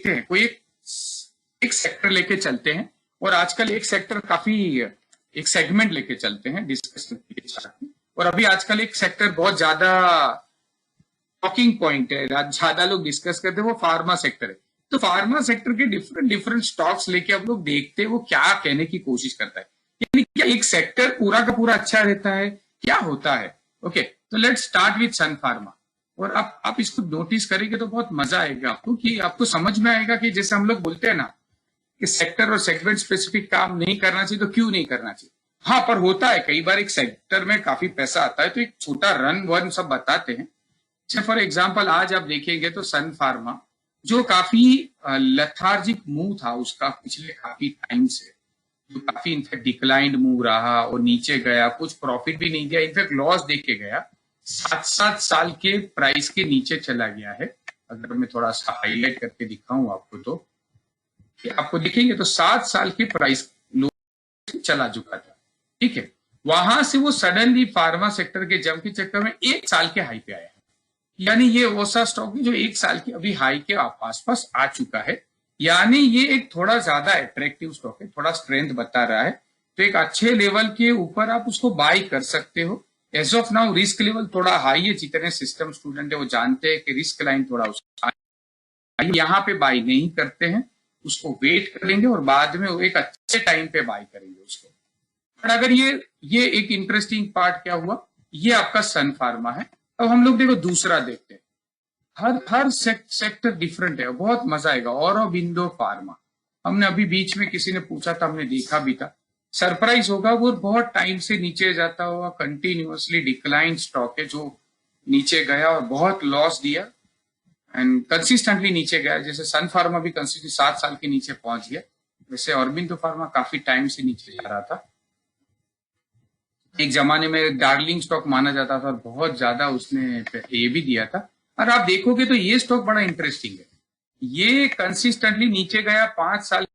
हैं, कोई एक सेक्टर लेके चलते हैं, और आजकल एक सेक्टर काफी एक सेगमेंट लेके चलते हैं डिस्कस करने के साथ। और अभी आजकल एक सेक्टर बहुत ज्यादा टॉकिंग पॉइंट है, ज्यादा लोग डिस्कस करते हैं, वो फार्मा सेक्टर है। तो फार्मा सेक्टर के डिफरेंट डिफरेंट स्टॉक्स लेके हम लोग देखते हैं वो क्या कहने की कोशिश करता है, यानी क्या एक सेक्टर पूरा का पूरा अच्छा रहता है, क्या होता है। ओके, तो let's start with Sun Pharma. और आप इसको नोटिस करेंगे तो बहुत मजा आएगा आपको, कि आपको समझ में आएगा कि जैसे हम लोग बोलते हैं ना कि सेक्टर और सेगमेंट स्पेसिफिक काम नहीं करना चाहिए, तो क्यों नहीं करना चाहिए। हाँ, पर होता है कई बार एक सेक्टर में काफी पैसा आता है तो एक छोटा रन वन सब बताते हैं। फॉर एग्जाम्पल आज आप देखेंगे तो सन फार्मा जो काफी लथार्जिक मूव था उसका पिछले काफी टाइम से, जो काफी इनफैक्ट डिक्लाइंड मूव रहा और नीचे गया, कुछ प्रॉफिट भी नहीं दिया, इनफैक्ट लॉस देके गया, 7 साल के प्राइस के नीचे चला गया है। अगर मैं थोड़ा सा हाईलाइट करके दिखाऊं आपको तो आपको दिखेंगे तो 7 साल के प्राइस लो चला चुका था, ठीक है। वहां से वो सडनली फार्मा सेक्टर के जंप के चक्कर में 1 साल के हाई पे आया है, यानी ये वो सा स्टॉक है जो 1 साल के अभी हाई के आसपास आ चुका है, यानी ये एक थोड़ा ज्यादा अट्रैक्टिव स्टॉक है, थोड़ा स्ट्रेंथ बता रहा है, तो एक अच्छे लेवल के ऊपर आप उसको बाई कर सकते हो। As of now risk level थोड़ा हाई है, जितने सिस्टम स्टूडेंट है वो जानते हैं कि रिस्क लाइन थोड़ा उसका यहाँ पे बाई नहीं करते हैं, उसको वेट करेंगे और बाद में वो एक अच्छे टाइम पे बाई करेंगे उसको। पर अगर ये एक इंटरेस्टिंग पार्ट क्या हुआ, ये आपका सन फार्मा है। अब हम लोग देखो दूसरा देखते हैं, हर सेक्टर डिफरेंट है, बहुत मजा आएगा। ऑरोबिंदो फार्मा, हमने अभी बीच में किसी ने पूछा था, हमने देखा भी था, सरप्राइज होगा, वो बहुत टाइम से नीचे जाता हुआ कंटिन्यूअसली डिक्लाइन स्टॉक है, जो नीचे गया और बहुत लॉस दिया एंड कंसिस्टेंटली नीचे गया। जैसे सन फार्मा भी कंसिस्टेंटली 7 साल के नीचे पहुंच गया, वैसे ऑरोबिंदो फार्मा काफी टाइम से नीचे जा रहा था। एक जमाने में डार्लिंग स्टॉक माना जाता था और बहुत ज्यादा उसने ये भी दिया था। और आप देखोगे तो ये स्टॉक बड़ा इंटरेस्टिंग है, ये कंसिस्टेंटली नीचे गया, 5 साल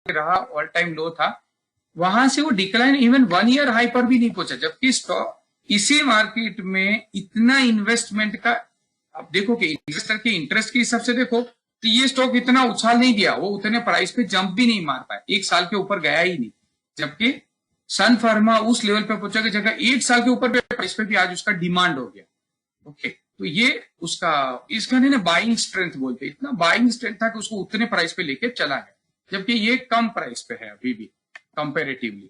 रहा, ऑल टाइम लो था, वहां से वो डिक्लाइन इवन 1 ईयर हाई पर भी नहीं पहुंचा, जबकि स्टॉक इसी मार्केट में इतना इन्वेस्टमेंट का, आप देखो कि इन्वेस्टर के इंटरेस्ट के हिसाब से देखो तो ये स्टॉक इतना उछाल नहीं दिया, वो उतने प्राइस पे जंप भी नहीं मार पाया, 1 साल के ऊपर गया ही नहीं। जबकि सन फार्मा उस लेवल पे पहुंचा कि जगह 1 साल के ऊपर पे प्राइस पे भी आज उसका डिमांड हो गया। ओके, तो ये उसका इसका ना बाइंग स्ट्रेंथ बोलते, इतना बाइंग स्ट्रेंथ था कि उसको उतने प्राइस पे लेके चला गया, जबकि ये कम प्राइस पे है अभी भी कंपेरेटिवली।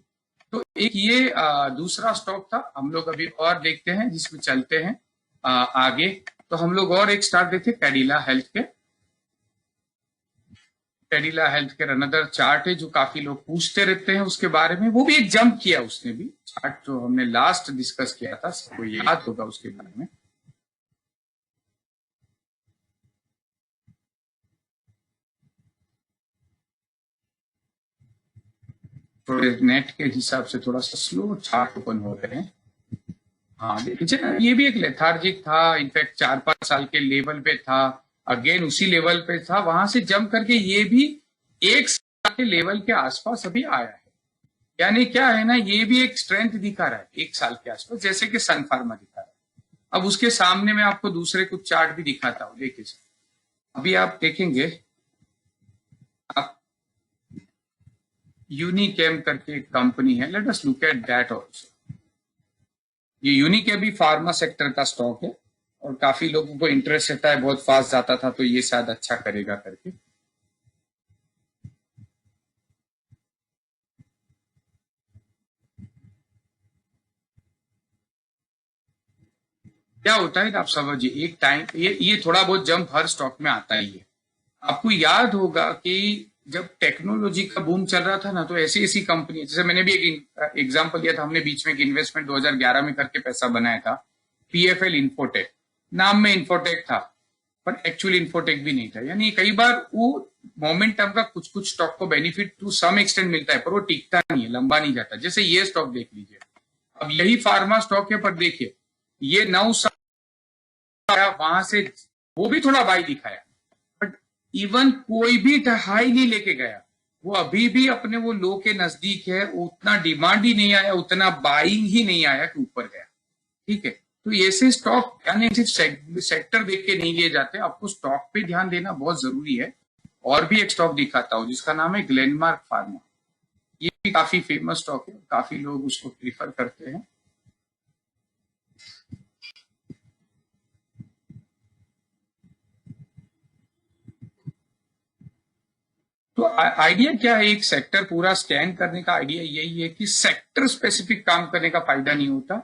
तो एक ये दूसरा स्टॉक था। हम लोग अभी और देखते हैं जिसमें चलते हैं आगे। तो हम लोग और एक स्टॉक देखते, Cadila health care. Cadila health care another chart है जो काफी लोग पूछते रहते हैं उसके बारे में, वो भी एक जंप किया उसने भी, चार्ट जो हमने लास्ट डिस्कस किया था, सबको याद होगा उसके बारे में। थोड़े नेट के हिसाब से थोड़ा सा स्लो चार्ट ओपन हो रहे हैं। हाँ देखिए ना, ये भी एक लेथार्जिक था, इनफैक्ट 4-5 साल के लेवल पे था, अगेन उसी लेवल पे था, वहां से जंप करके ये भी 1 साल के लेवल के आसपास अभी आया है। यानी क्या है ना, ये भी एक स्ट्रेंथ दिखा रहा है 1 साल के आसपास, जैसे कि सन फार्मा दिखा रहा है। अब उसके सामने मैं आपको दूसरे कुछ चार्ट भी दिखाता हूँ, देखिए अभी आप देखेंगे, आप यूनिकेम करके एक कंपनी है, let us look at that also. ये यूनिकेम भी फार्मा सेक्टर का स्टॉक है और काफी लोगों को इंटरेस्ट रहता है, बहुत फास्ट जाता था तो ये शायद अच्छा करेगा करके। क्या होता है आप समझिए, एक टाइम ये थोड़ा बहुत जंप हर स्टॉक में आता ही है। आपको याद होगा कि जब टेक्नोलॉजी का बूम चल रहा था ना, तो ऐसी ऐसी कंपनी, जैसे मैंने भी एक एग्जांपल दिया था, हमने बीच में एक इन्वेस्टमेंट 2011 में करके पैसा बनाया था, पीएफएल इन्फोटेक, नाम में इन्फोटेक था पर एक्चुअली इन्फोटेक भी नहीं था। यानी कई बार वो मोमेंटम का कुछ कुछ स्टॉक को बेनिफिट टू सम एक्सटेंट मिलता है, पर वो टिकता नहीं है, लंबा नहीं जाता। जैसे ये स्टॉक देख लीजिए, अब यही फार्मा स्टॉक है, पर देखिए ये 9 साल वहां से वो भी थोड़ा बाई दिखाया, बट इवन कोई भी हाई नहीं लेके गया, वो अभी भी अपने वो लो के नजदीक है, उतना डिमांड ही नहीं आया, उतना बाइंग ही नहीं आया कि ऊपर गया। ठीक है, तो ऐसे स्टॉक यानी सिर्फ सेक्टर देख के नहीं लिए जाते, आपको स्टॉक पे ध्यान देना बहुत जरूरी है। और भी एक स्टॉक दिखाता हूँ जिसका नाम है ग्लेनमार्क फार्मा। ये भी काफी फेमस स्टॉक है, काफी लोग उसको प्रीफर करते हैं। तो आइडिया क्या है, एक सेक्टर पूरा स्कैन करने का आइडिया यही है कि सेक्टर स्पेसिफिक काम करने का फायदा नहीं होता,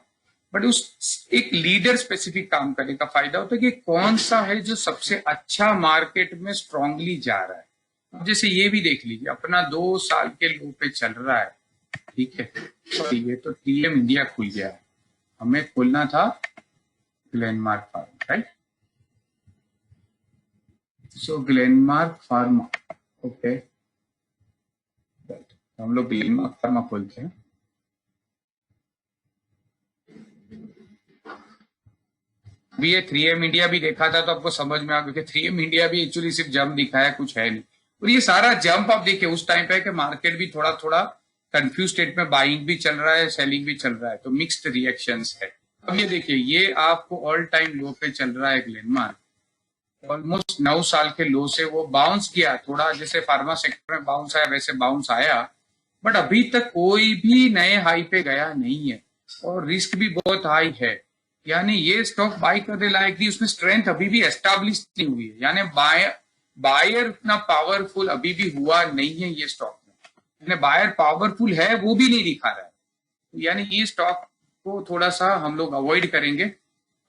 बट उस एक लीडर स्पेसिफिक काम करने का फायदा होता है कि कौन सा है जो सबसे अच्छा मार्केट में स्ट्रांगली जा रहा है। अब जैसे ये भी देख लीजिए, अपना 2 साल के लो पे चल रहा है, ठीक है। ये तो 3M इंडिया खुल गया है, हमें खोलना था ग्लेनमार्क फार्मा, राइट। सो ग्लेनमार्क फार्मा, ओके, हम लोग ग्लेनमार्क फार्मा खोलते हैं। अभी ये 3M इंडिया भी देखा था तो आपको समझ में आ गया कि 3M इंडिया भी एक्चुअली सिर्फ जंप दिखाया, कुछ है नहीं। और ये सारा जंप आप देखिए उस टाइम पे कि मार्केट भी थोड़ा थोड़ा कंफ्यूज स्टेट में, बाइंग भी चल रहा है, सेलिंग भी चल रहा है, तो मिक्स्ड रिएक्शंस है। अब ये देखिए, ये आपको ऑल टाइम लो पे चल रहा है ग्लेनमार्क, ऑलमोस्ट 9 साल के लो से वो बाउंस किया, थोड़ा जैसे फार्मा सेक्टर में बाउंस आया वैसे बाउंस आया, बट अभी तक कोई भी नए हाई पे गया नहीं है और रिस्क भी बहुत हाई है। यानी ये स्टॉक बाय करने लायक थी, उसमें स्ट्रेंथ अभी भी एस्टैब्लिश नहीं हुई है, यानी बायर उतना पावरफुल अभी भी हुआ नहीं है ये स्टॉक में। बायर पावरफुल है वो भी नहीं दिखा रहा है, यानी ये स्टॉक को थोड़ा सा हम लोग अवॉइड करेंगे।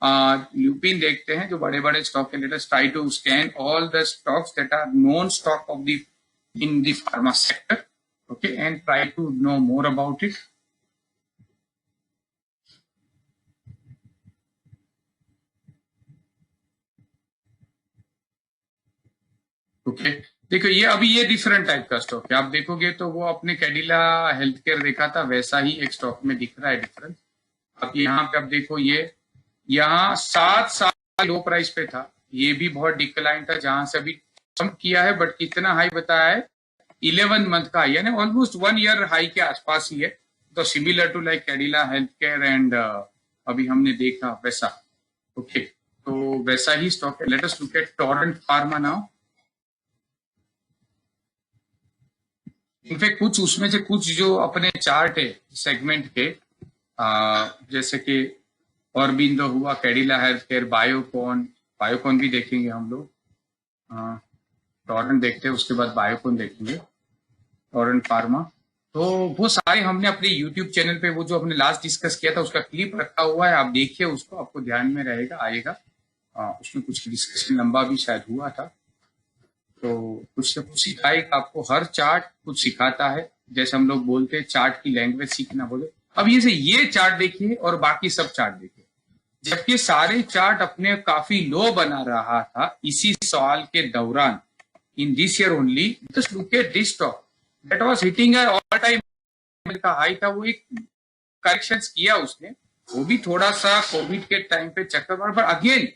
ल्यूपिन देखते हैं जो बड़े बड़े स्टॉक के, let us try to scan all the stocks that are known stock of the in the pharma sector, okay, and try to know more about it. Okay, देखो ये अभी ये डिफरेंट टाइप का स्टॉक है, आप देखोगे तो वो अपने कैडिला हेल्थ केयर देखा था वैसा ही एक स्टॉक में दिख रहा है डिफरेंस। अब यहाँ पे आप देखो, ये यहाँ 7 साल लो प्राइस पे था, ये भी बहुत डिक्लाइन था, जहां से अभी कम किया है, बट कितना हाई बताया है, 11 मंथ का हाई, यानी ऑलमोस्ट 1 ईयर हाई के आसपास ही है। तो similar to like Cadila Healthcare and अभी हमने देखा वैसा, ओके, तो वैसा ही स्टॉक है। Let us look at Torrent Pharma now. In fact कुछ उसमें से कुछ जो अपने चार्ट है सेगमेंट के, जैसे कि ऑरबिंदो हुआ, कैडिला हेल्थ केयर, बायोकॉन भी देखेंगे हम लोग, टोरेंट देखते हैं, उसके बाद बायोकॉन देखेंगे, टोरेंट फार्मा। तो वो सारे हमने अपने यूट्यूब चैनल पे, वो जो हमने लास्ट डिस्कस किया था उसका क्लिप रखा हुआ है, आप देखिए उसको, आपको ध्यान में रहेगा, आएगा। उसमें कुछ डिस्कशन लंबा भी शायद हुआ था, तो कुछ से कुछ सिखाएगा आपको, हर चार्ट कुछ सिखाता है, जैसे हम लोग बोलते हैं चार्ट की लैंग्वेज सीखना बोले। अब ये चार्ट देखिए और बाकी सब चार्ट देखिए, जबकि सारे चार्ट अपने काफी लो बना रहा था इसी साल के दौरान, in this year only. Just look at this stock that was hitting all time का हाई था, वो एक करेक्शंस किया उसने, वो भी थोड़ा सा कोविड के टाइम पे चक्कर मारा, पर अगेन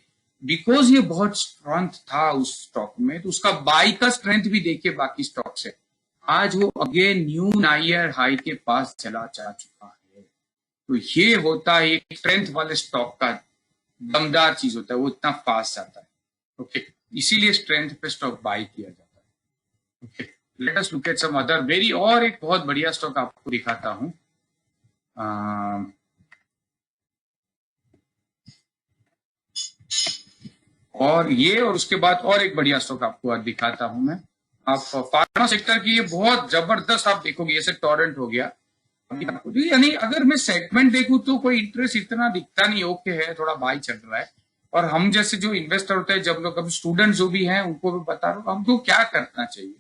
बिकॉज ये बहुत स्ट्रेंथ था उस स्टॉक में, तो उसका बाई का स्ट्रेंथ भी देखिए बाकी स्टॉक से, आज वो अगेन न्यू नायर हाई के पास चला जा चुका है। तो ये होता है एक स्ट्रेंथ वाले स्टॉक का दमदार चीज होता है, वो इतना फास्ट जाता है, ओके, इसीलिए स्ट्रेंथ पे स्टॉक बाई किया जाता है। Okay, let us look at some other very, और एक बहुत बढ़िया स्टॉक आपको दिखाता हूं। और उसके बाद और एक बढ़िया स्टॉक आपको आज दिखाता हूं मैं। आप फार्मा सेक्टर की ये बहुत जबरदस्त आप देखोगे, जैसे टोरेंट हो गया, यानी अगर मैं सेगमेंट देखूं तो कोई इंटरेस्ट इतना दिखता नहीं, ओके है, थोड़ा बाई चल रहा है। और हम जैसे जो इन्वेस्टर होते हैं, जब लोग अब स्टूडेंट जो भी हैं उनको भी बता रहा हूँ, हमको क्या करना चाहिए,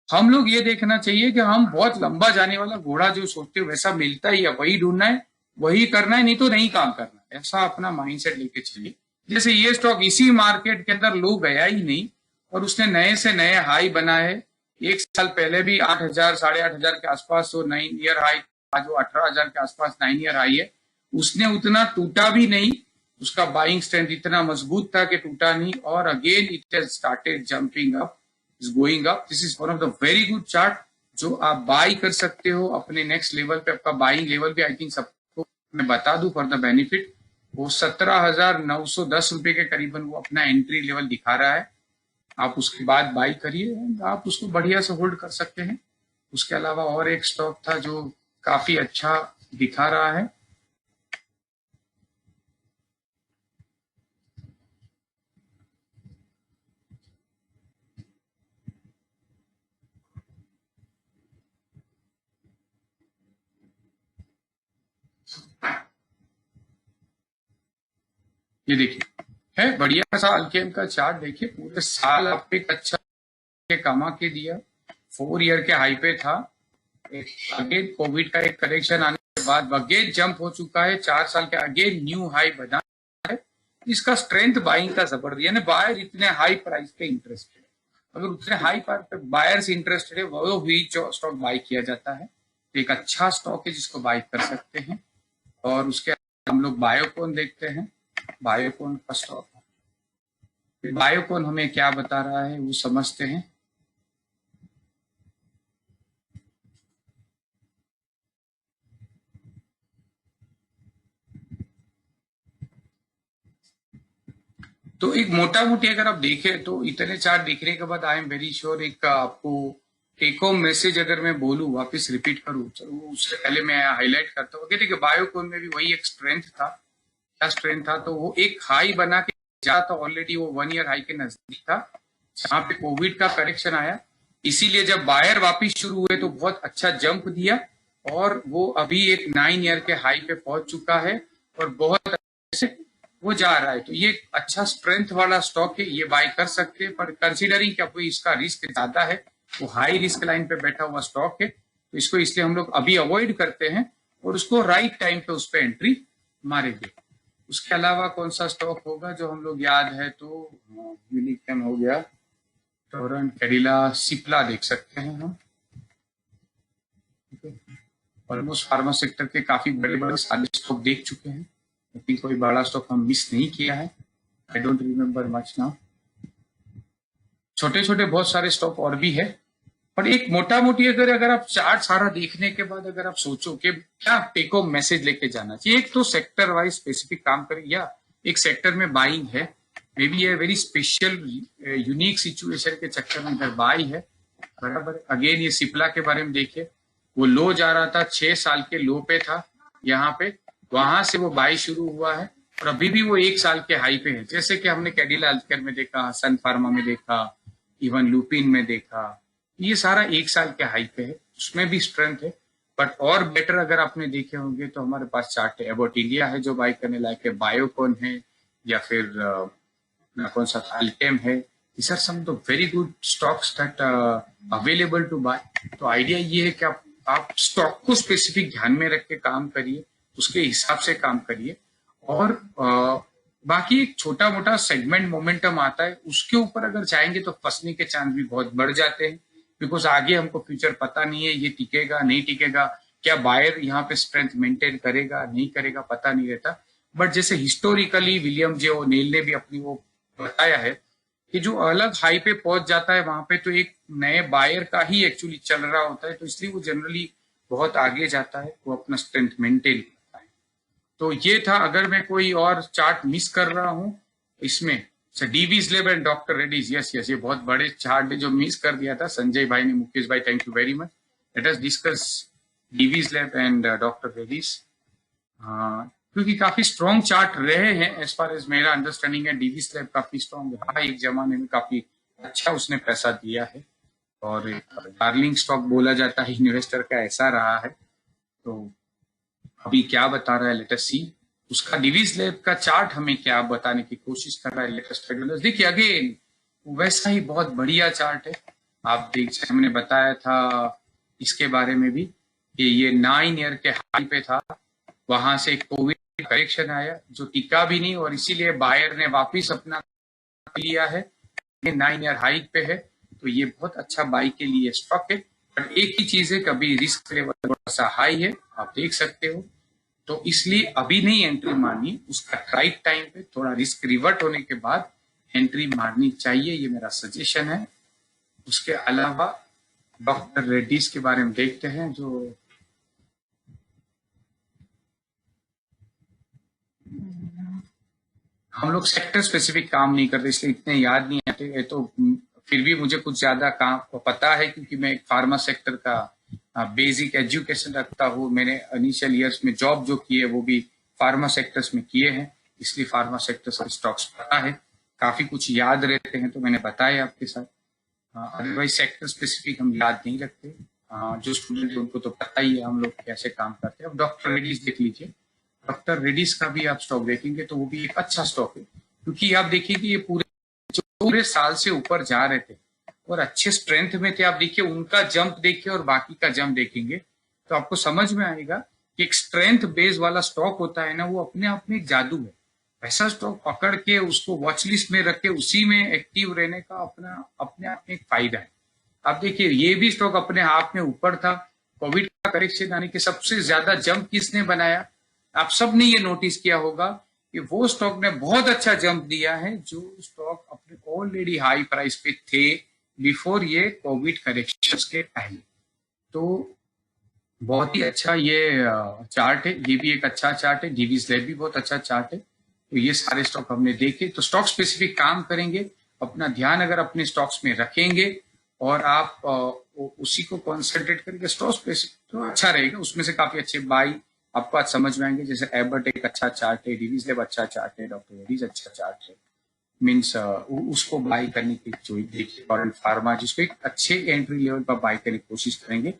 हम लोग ये देखना चाहिए कि हम बहुत लंबा जाने वाला घोड़ा जो सोचते हो वैसा मिलता ही है, वही ढूंढना है, वही करना है, नहीं तो नहीं काम करना है, ऐसा अपना माइंडसेट लेके चलिए। जैसे ये स्टॉक इसी मार्केट के अंदर लो गया ही नहीं और उसने नए से नए हाई बनाए, एक साल पहले भी 8,000 8,500 के आसपास वो 9 ईयर हाई, आज वो 18,000 के आसपास 9 ईयर हाई है, उसने उतना टूटा भी नहीं, उसका बाइंग स्ट्रेंथ इतना मजबूत था कि टूटा नहीं, और again it has started jumping up, is going up. This is one of the very good chart जो आप बाई कर सकते हो अपने नेक्स्ट लेवल पे। आपका बाइंग लेवल भी आई थिंक सबको मैं बता दूं फॉर द बेनिफिट, वो 17,910 रुपए के करीबन वो अपना एंट्री लेवल दिखा रहा है। आप उसके बाद बाई करिए, आप उसको बढ़िया से होल्ड कर सकते हैं। उसके अलावा और एक स्टॉक था जो काफी अच्छा दिखा रहा है, ये देखिए, है बढ़िया सा अल्केम का चार्ट। देखिए पूरे साल आपको एक अच्छा कमा के दिया, 4 ईयर के हाई पे था, अगेन कोविड का एक करेक्शन आने के बाद अगेन जंप हो चुका है, 4 साल के अगेन न्यू हाई बना है। इसका स्ट्रेंथ बाइंग का जबरदस्त, यानी बायर इतने हाई प्राइस पे इंटरेस्टेड है, अगर उतने हाई प्राइस पे बायर्स इंटरेस्टेड है वो भी स्टॉक बाई किया जाता है। तो एक अच्छा स्टॉक है जिसको बाई कर सकते हैं। और उसके हम लोग बायोकॉन देखते हैं, बायोकॉन का स्टॉक, बायोकॉन हमें क्या बता रहा है वो समझते हैं। तो एक मोटा मोटी अगर आप देखें तो इतने चार्ट देखने के बाद आई एम वेरी श्योर एक आपको टेक होम मैसेज अगर मैं बोलूं, वापस रिपीट करूं, चलो उससे पहले मैं हाईलाइट करता हूँ। देखिए बायोकॉन में भी वही एक स्ट्रेंथ था, क्या स्ट्रेंथ था, तो वो एक हाई बना के जा था, ऑलरेडी वो 1 ईयर हाई के नजदीक था, जहां पे कोविड का करेक्शन आया, इसीलिए जब बायर वापिस शुरू हुए तो बहुत अच्छा जंप दिया, और वो अभी एक 9 ईयर के हाई पे पहुंच चुका है और बहुत अच्छे से वो जा रहा है। तो ये अच्छा स्ट्रेंथ वाला स्टॉक है, ये बाय कर सकते हैं, पर कंसीडरिंग क्या कोई इसका रिस्क ज्यादा है, वो हाई रिस्क लाइन पे बैठा हुआ स्टॉक है, तो इसको इसलिए हम लोग अभी अवॉइड करते हैं और उसको राइट टाइम पे उस पर एंट्री मारेंगे। उसके अलावा कौन सा स्टॉक होगा जो हम लोग याद है, तो यूनिकम हो गया, टोरेंट, कैडिला, सिप्ला देख सकते हैं हम। ऑलमोस्ट फार्मा सेक्टर के काफी बड़े बड़े सारे स्टॉक देख चुके हैं, लेकिन कोई बड़ा स्टॉक हम मिस नहीं किया है, I don't remember much now. छोटे छोटे बहुत सारे स्टॉक और भी है, पर एक मोटा मोटी अगर आप चार्ट सारा देखने के बाद अगर आप सोचो कि क्या टेक होम मैसेज लेके जाना चाहिए, एक तो सेक्टर वाइज स्पेसिफिक काम करें, या एक सेक्टर में बाइंग है, मे बी ये वेरी स्पेशल यूनिक सिचुएशन के चक्कर में अगर बाई है, बराबर। अगेन ये सिप्ला के बारे में देखिए, वो लो जा रहा था, 6 साल के लो पे था यहाँ पे, वहां से वो बाई शुरू हुआ है और अभी भी वो 1 साल के हाई पे है, जैसे कि हमने कैडिला हेल्थकेयर में देखा, सन फार्मा में देखा, इवन लुपिन में देखा, ये सारा 1 साल के हाई पे है, उसमें भी स्ट्रेंथ है। बट और बेटर अगर आपने देखे होंगे तो हमारे पास चार्ट है, एबॉट इंडिया है जो बाई करने लायक है, बायोकॉन है, या फिर कौन सा अल्टेम है, these are some of the very good stocks that available to buy। तो आइडिया ये है कि आप स्टॉक को स्पेसिफिक ध्यान में रख के काम करिए, उसके हिसाब से काम करिए, और बाकी एक छोटा मोटा सेगमेंट मोमेंटम आता है, उसके ऊपर अगर जाएंगे तो फंसने के चांस भी बहुत बढ़ जाते हैं, बिकॉज आगे हमको फ्यूचर पता नहीं है, ये टिकेगा नहीं टिकेगा, क्या बायर यहाँ पे स्ट्रेंथ मेंटेन करेगा नहीं करेगा, पता नहीं रहता। बट जैसे हिस्टोरिकली विलियम जे ओनेल ने भी अपनी वो बताया है कि जो अलग हाई पे पहुंच जाता है वहां पे तो एक नए बायर का ही एक्चुअली चल रहा होता है, तो इसलिए वो जनरली बहुत आगे जाता है, वो अपना स्ट्रेंथ मेंटेन करता है। तो ये था, अगर मैं कोई और चार्ट मिस कर रहा हूं इसमें, अच्छा Divi's lab and doctor Reddy's, yes yes, ये बहुत बड़े चार्ट है जो मिस कर दिया था संजय भाई ने, मुकेश भाई thank you very much. Let us discuss Divi's lab and doctor Reddy's. हाँ, क्योंकि काफी स्ट्रॉन्ग चार्ट रहे हैं, एज फार एज मेरा अंडरस्टैंडिंग है, डीवी स्लैब काफी स्ट्रॉन्ग रहा, एक जमाने में काफी अच्छा उसने पैसा दिया है, और डार्लिंग स्टॉक बोला जाता है इन्वेस्टर का, ऐसा रहा है। तो अभी क्या बता रहा है, लेट अस सी, उसका डीवी स्लैब का चार्ट हमें क्या बताने की कोशिश कर रहा है, लेट अस देखिए अगेन वैसा ही बहुत बढ़िया चार्ट है। आप देख, हमने बताया था इसके बारे में भी कि ये 9 ईयर के हाई पे था, वहां से कोविड करेक्शन आया जो टिका भी नहीं, और इसीलिए बायर ने वापिस अपना लिया है, 9 ईयर हाइक पे है, तो ये बहुत अच्छा बाई के लिए स्टॉक है। बट एक ही चीज है, कभी रिस्क लेवल थोड़ा सा हाई है, आप देख सकते हो, तो इसलिए अभी नहीं एंट्री मारनी, उसका राइट टाइम पे थोड़ा रिस्क रिवर्ट होने के बाद एंट्री मारनी चाहिए, ये मेरा सजेशन है। उसके अलावा डॉक्टर रेड्डीज के बारे में देखते हैं, जो हम लोग सेक्टर स्पेसिफिक काम नहीं करते, इसलिए इतने याद नहीं आते है। तो फिर भी मुझे कुछ ज्यादा काम पता है, क्योंकि मैं एक फार्मा सेक्टर का बेसिक एजुकेशन रखता हूँ। मैंने इनिशियल ईयर्स में जॉब जो की है वो भी फार्मा सेक्टर्स में किए हैं, इसलिए फार्मा सेक्टर्स के स्टॉक्स पता है, काफी कुछ याद रहते हैं, तो मैंने बताया आपके साथ। अदरवाइज सेक्टर स्पेसिफिक हम याद नहीं रखते। जो स्टूडेंट है उनको तो पता ही है हम लोग कैसे काम करते हैं। अब डॉक्टर रेड्डीज देख लीजिए, डॉक्टर रेड्डीज का भी आप स्टॉक देखेंगे तो वो भी एक अच्छा स्टॉक है, क्योंकि आप देखिए कि ये पूरे साल से ऊपर जा रहे थे और अच्छे स्ट्रेंथ में थे। आप देखिए उनका जंप देखिए और बाकी का जंप देखेंगे तो आपको समझ में आएगा कि एक स्ट्रेंथ बेस वाला स्टॉक होता है ना, वो अपने आप में एक जादू है। ऐसा स्टॉक पकड़ के उसको वॉच लिस्ट में रख के उसी में एक्टिव रहने का अपने आप में एक फायदा है। आप देखिए ये भी स्टॉक अपने आप में ऊपर था, कोविड का करेक्शन आने के सबसे ज्यादा जंप किसने बनाया? आप सब ने ये नोटिस किया होगा कि वो स्टॉक ने बहुत अच्छा जंप दिया है, जो स्टॉक अपने ऑलरेडी हाई प्राइस पे थे बिफोर ये कोविड करेक्शन के पहले। तो बहुत ही अच्छा ये चार्ट है, ये भी एक अच्छा चार्ट है, डीवी स्लैब भी बहुत अच्छा चार्ट है। तो ये सारे स्टॉक हमने देखे, तो स्टॉक स्पेसिफिक काम करेंगे, अपना ध्यान अगर अपने स्टॉक्स में रखेंगे और आप उसी को कॉन्सेंट्रेट करके स्टॉक स्पेसिफिक तो अच्छा रहेगा। उसमें से काफी अच्छे बाई आपको आज समझ में आएंगे, जैसे एबर्ट एक अच्छा चार्ट है, डीवी स्लैब अच्छा चार्ट है, डॉक्टर रेड्डीज अच्छा चार्ट है। मीन्स उसको बाई करने की जो देखिए, टोरेंट फार्मा जिसको एक अच्छे एंट्री लेवल पर बाई करने की कोशिश करेंगे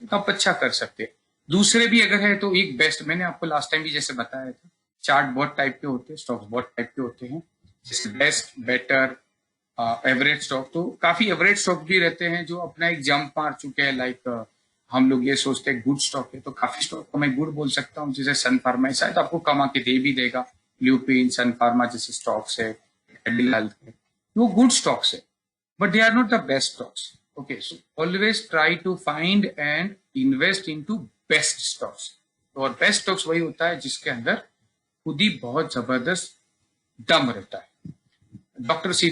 तो आप अच्छा कर सकते हैं। दूसरे भी अगर है तो एक बेस्ट, मैंने आपको लास्ट टाइम भी जैसे बताया था, चार्ट बहुत टाइप के होते हैं, स्टॉक्स बहुत टाइप के होते हैं, जैसे बेस्ट, बेटर, एवरेज स्टॉक। तो काफी एवरेज स्टॉक भी रहते हैं जो अपना एक जंप मार चुके हैं। लाइक हम लोग ये सोचते हैं गुड स्टॉक है, तो काफी स्टॉक को मैं गुड बोल सकता हूँ, जैसे सन फार्मा शायद आपको कमा के दे भी देगा, ल्यूपिन, सन फार्मा जैसे स्टॉक्स है, हेल्थ है, वो गुड स्टॉक्स है, but they are not the best stocks. Okay, so always try to find and invest into best stocks. और बेस्ट स्टॉक्स वही होता है जिसके अंदर खुद ही बहुत जबरदस्त दम रहता है। Doctor C